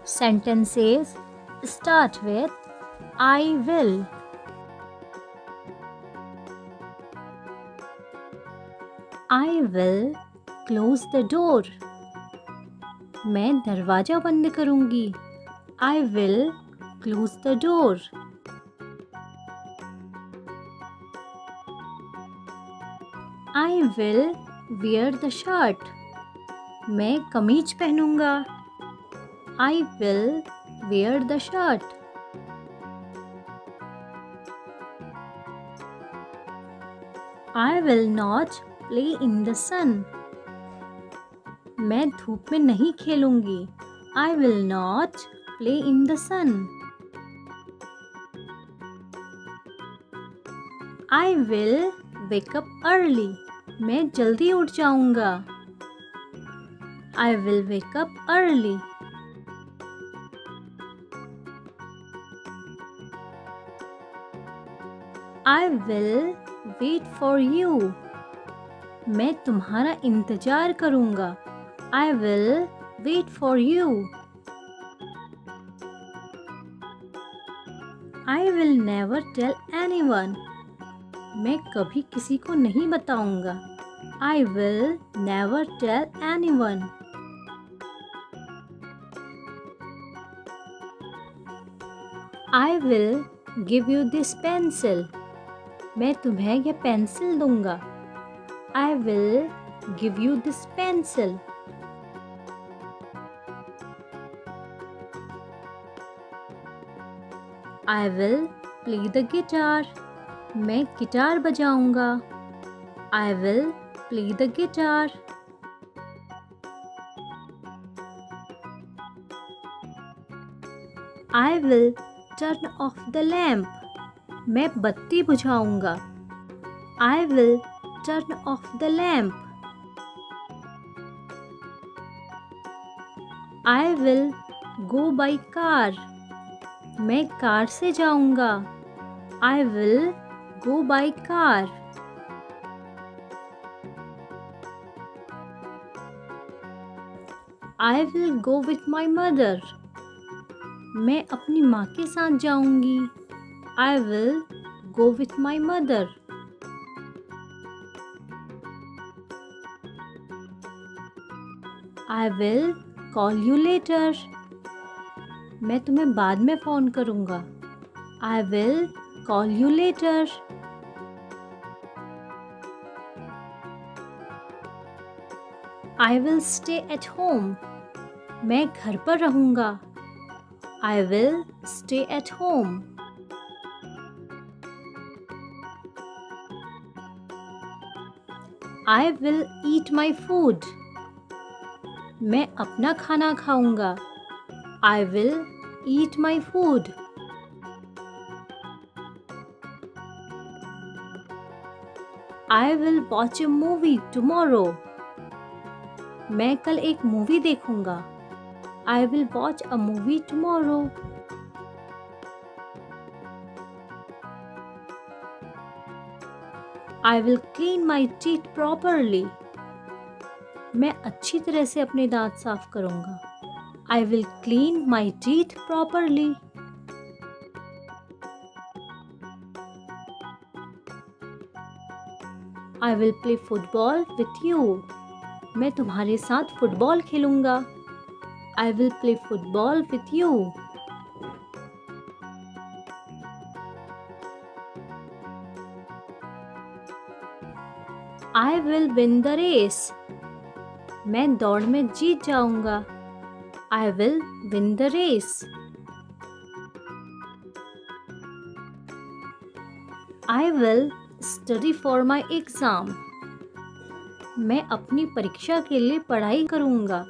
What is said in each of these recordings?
Sentences start with I will. I will close the door. मैं दरवाजा बंद करूंगी. I will close the door. I will wear the shirt. मैं कमीज पहनूंगा. I will wear the shirt. I will not play in the sun. मैं धूप में नहीं खेलूंगी. I will not play in the sun. I will wake up early. मैं जल्दी उठ जाऊंगा. I will wake up early. I will wait for you. मैं तुम्हारा इंतजार करूंगा. I will wait for you. I will never tell anyone. मैं कभी किसी को नहीं बताऊंगा. I will never tell anyone. I will give you this pencil. मैं तुम्हें यह पेंसिल दूंगा. I will give you this pencil. I will play the guitar. मैं guitar बजाऊंगा. I will play the guitar. I will turn off the lamp. मैं बत्ती बुझाऊंगा. I will turn off the lamp. I will go by car. मैं car से जाऊंगा. I will go by car. I will go with my mother. मैं अपनी माँ के साथ जाऊंगी. I will go with my mother. I will call you later. मैं तुम्हें बाद में फ़ोन करूँगा. I will call you later. I will stay at home. मैं घर पर रहूँगा. I will stay at home. I will eat my food. मैं अपना खाना खाऊंगा. I will eat my food. I will watch a movie tomorrow. मैं कल एक मूवी देखूंगा. I will watch a movie tomorrow. I will clean my teeth properly. मैं अच्छी तरह से अपने दांत साफ करूंगा. I will clean my teeth properly. I will play football with you. मैं तुम्हारे साथ फुटबॉल खेलूंगा. I will play football with you. I will win the race. मैं दौड़ में जीत जाऊंगा. I will win the race. I will study for my exam. मैं अपनी परीक्षा के लिए पढ़ाई करूंगा.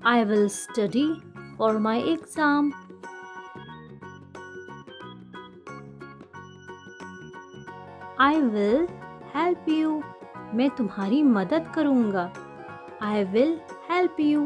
I will study for my exam. I will help you. मैं तुम्हारी मदद करूंगा. I will help you.